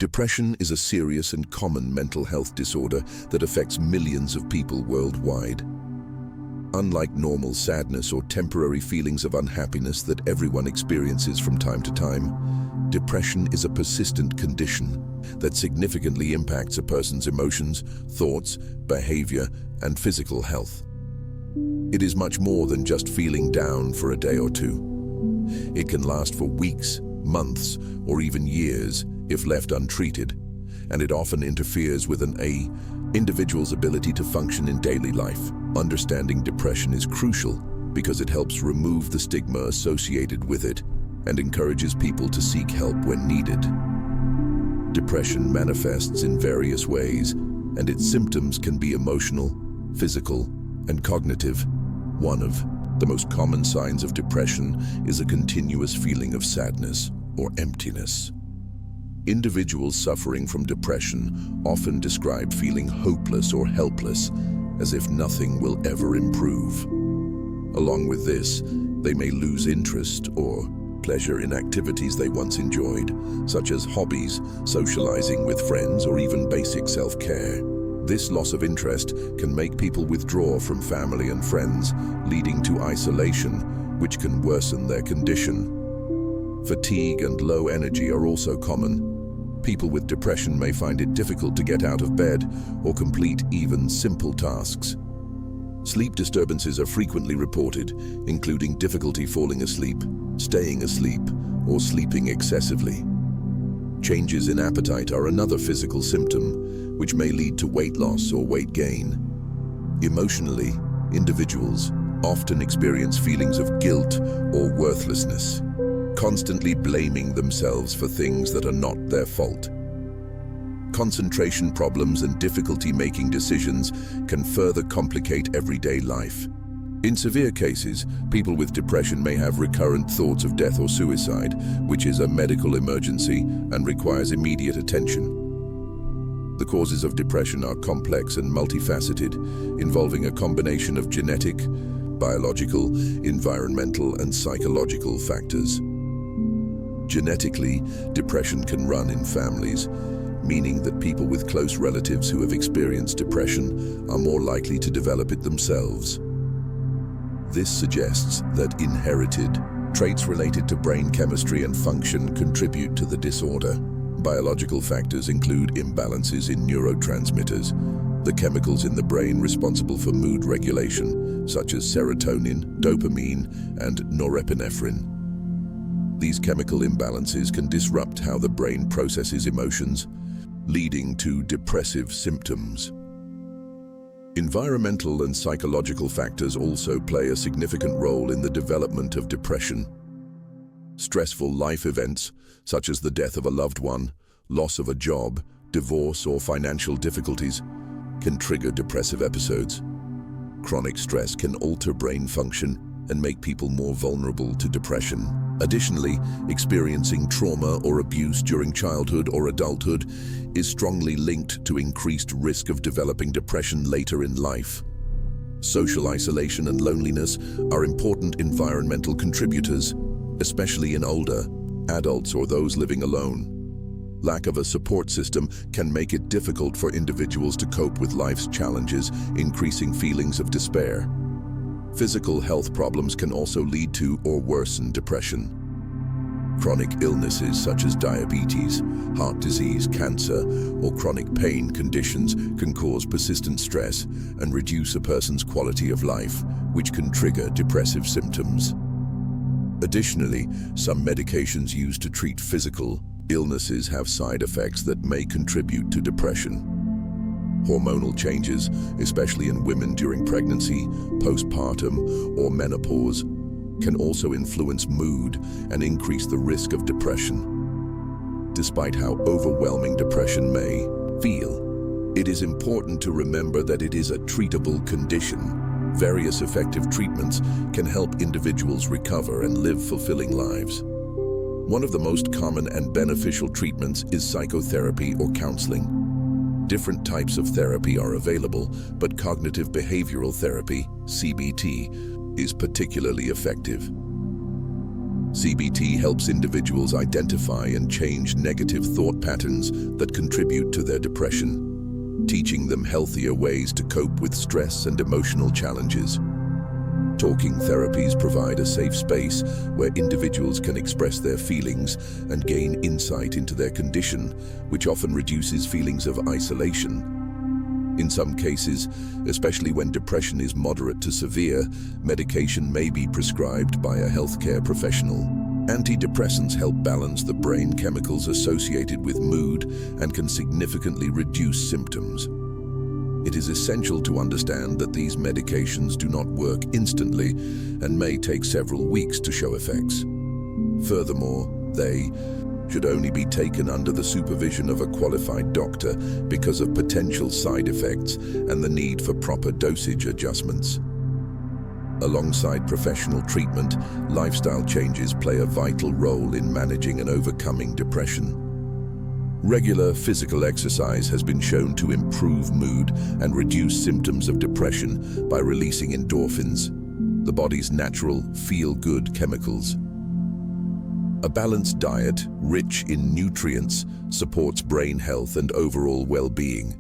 Depression is a serious and common mental health disorder that affects millions of people worldwide. Unlike normal sadness or temporary feelings of unhappiness that everyone experiences from time to time, depression is a persistent condition that significantly impacts a person's emotions, thoughts, behavior, and physical health. It is much more than just feeling down for a day or two. It can last for weeks, months, or even years if left untreated, and it often interferes with an individual's ability to function in daily life. Understanding depression is crucial because it helps remove the stigma associated with it and encourages people to seek help when needed. Depression manifests in various ways, and its symptoms can be emotional, physical, and cognitive. One of the most common signs of depression is a continuous feeling of sadness or emptiness. Individuals suffering from depression often describe feeling hopeless or helpless, as if nothing will ever improve. Along with this, they may lose interest or pleasure in activities they once enjoyed, such as hobbies, socializing with friends, or even basic self-care. This loss of interest can make people withdraw from family and friends, leading to isolation, which can worsen their condition. Fatigue and low energy are also common. People with depression may find it difficult to get out of bed or complete even simple tasks. Sleep disturbances are frequently reported, including difficulty falling asleep, staying asleep, or sleeping excessively. Changes in appetite are another physical symptom, which may lead to weight loss or weight gain. Emotionally, individuals often experience feelings of guilt or worthlessness, constantly blaming themselves for things that are not their fault. Concentration problems and difficulty making decisions can further complicate everyday life. In severe cases, people with depression may have recurrent thoughts of death or suicide, which is a medical emergency and requires immediate attention. The causes of depression are complex and multifaceted, involving a combination of genetic, biological, environmental, and psychological factors. Genetically, depression can run in families, meaning that people with close relatives who have experienced depression are more likely to develop it themselves. This suggests that inherited traits related to brain chemistry and function contribute to the disorder. Biological factors include imbalances in neurotransmitters, the chemicals in the brain responsible for mood regulation, such as serotonin, dopamine, and norepinephrine. These chemical imbalances can disrupt how the brain processes emotions, leading to depressive symptoms. Environmental and psychological factors also play a significant role in the development of depression. Stressful life events, such as the death of a loved one, loss of a job, divorce, or financial difficulties, can trigger depressive episodes. Chronic stress can alter brain function and make people more vulnerable to depression. Additionally, experiencing trauma or abuse during childhood or adulthood is strongly linked to increased risk of developing depression later in life. Social isolation and loneliness are important environmental contributors, especially in older adults or those living alone. Lack of a support system can make it difficult for individuals to cope with life's challenges, increasing feelings of despair. Physical health problems can also lead to or worsen depression. Chronic illnesses such as diabetes, heart disease, cancer, or chronic pain conditions can cause persistent stress and reduce a person's quality of life, which can trigger depressive symptoms. Additionally, some medications used to treat physical illnesses have side effects that may contribute to depression. Hormonal changes, especially in women during pregnancy, postpartum, or menopause, can also influence mood and increase the risk of depression. Despite how overwhelming depression may feel, it is important to remember that it is a treatable condition. Various effective treatments can help individuals recover and live fulfilling lives. One of the most common and beneficial treatments is psychotherapy or counseling. Different types of therapy are available, but cognitive behavioral therapy, CBT, is particularly effective. CBT helps individuals identify and change negative thought patterns that contribute to their depression, teaching them healthier ways to cope with stress and emotional challenges. Talking therapies provide a safe space where individuals can express their feelings and gain insight into their condition, which often reduces feelings of isolation. In some cases, especially when depression is moderate to severe, medication may be prescribed by a healthcare professional. Antidepressants help balance the brain chemicals associated with mood and can significantly reduce symptoms. It is essential to understand that these medications do not work instantly and may take several weeks to show effects. Furthermore, they should only be taken under the supervision of a qualified doctor because of potential side effects and the need for proper dosage adjustments. Alongside professional treatment, lifestyle changes play a vital role in managing and overcoming depression. Regular physical exercise has been shown to improve mood and reduce symptoms of depression by releasing endorphins, the body's natural feel-good chemicals. A balanced diet, rich in nutrients, supports brain health and overall well-being.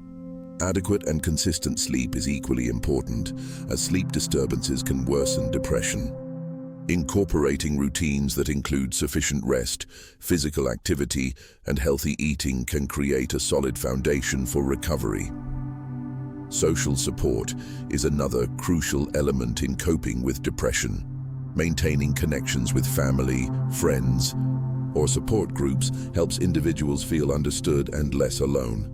Adequate and consistent sleep is equally important, as sleep disturbances can worsen depression. Incorporating routines that include sufficient rest, physical activity, and healthy eating can create a solid foundation for recovery. Social support is another crucial element in coping with depression. Maintaining connections with family, friends, or support groups helps individuals feel understood and less alone.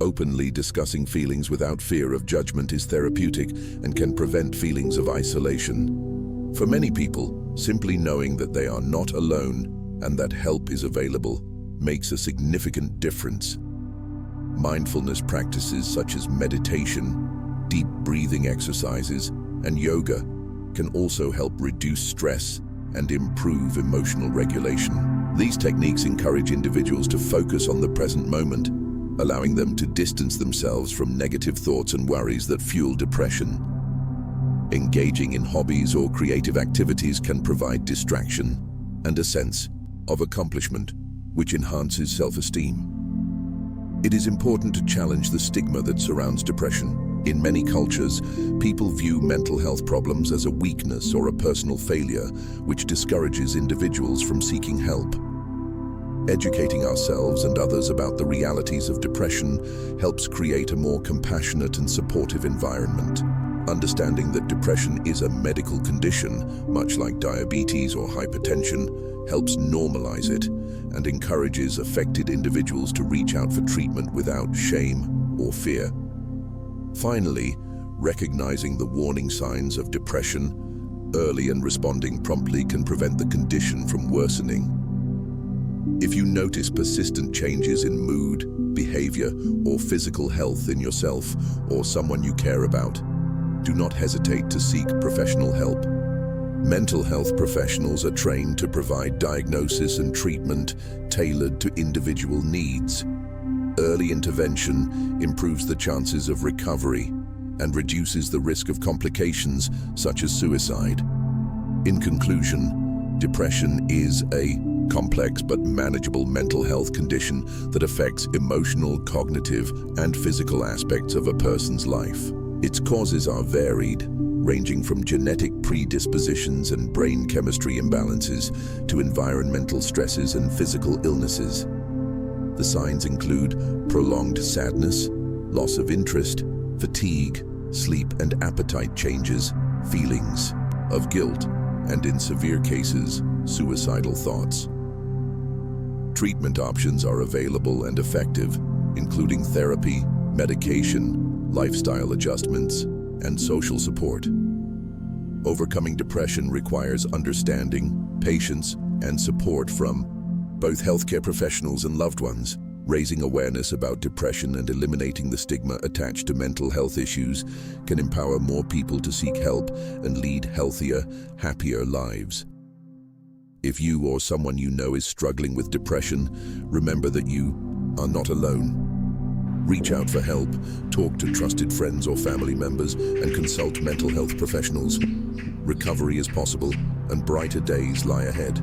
Openly discussing feelings without fear of judgment is therapeutic and can prevent feelings of isolation. For many people, simply knowing that they are not alone and that help is available makes a significant difference. Mindfulness practices such as meditation, deep breathing exercises, and yoga can also help reduce stress and improve emotional regulation. These techniques encourage individuals to focus on the present moment, allowing them to distance themselves from negative thoughts and worries that fuel depression. Engaging in hobbies or creative activities can provide distraction and a sense of accomplishment, which enhances self-esteem. It is important to challenge the stigma that surrounds depression. In many cultures, people view mental health problems as a weakness or a personal failure, which discourages individuals from seeking help. Educating ourselves and others about the realities of depression helps create a more compassionate and supportive environment. Understanding that depression is a medical condition, much like diabetes or hypertension, helps normalize it and encourages affected individuals to reach out for treatment without shame or fear. Finally, recognizing the warning signs of depression early and responding promptly can prevent the condition from worsening. If you notice persistent changes in mood, behavior, or physical health in yourself or someone you care about, do not hesitate to seek professional help. Mental health professionals are trained to provide diagnosis and treatment tailored to individual needs. Early intervention improves the chances of recovery and reduces the risk of complications such as suicide. In conclusion, depression is a complex but manageable mental health condition that affects emotional, cognitive, and physical aspects of a person's life. Its causes are varied, ranging from genetic predispositions and brain chemistry imbalances to environmental stresses and physical illnesses. The signs include prolonged sadness, loss of interest, fatigue, sleep and appetite changes, feelings of guilt, and in severe cases, suicidal thoughts. Treatment options are available and effective, including therapy, medication, lifestyle adjustments, and social support. Overcoming depression requires understanding, patience, and support from both healthcare professionals and loved ones. Raising awareness about depression and eliminating the stigma attached to mental health issues can empower more people to seek help and lead healthier, happier lives. If you or someone you know is struggling with depression, remember that you are not alone. Reach out for help, talk to trusted friends or family members, and consult mental health professionals. Recovery is possible, and brighter days lie ahead.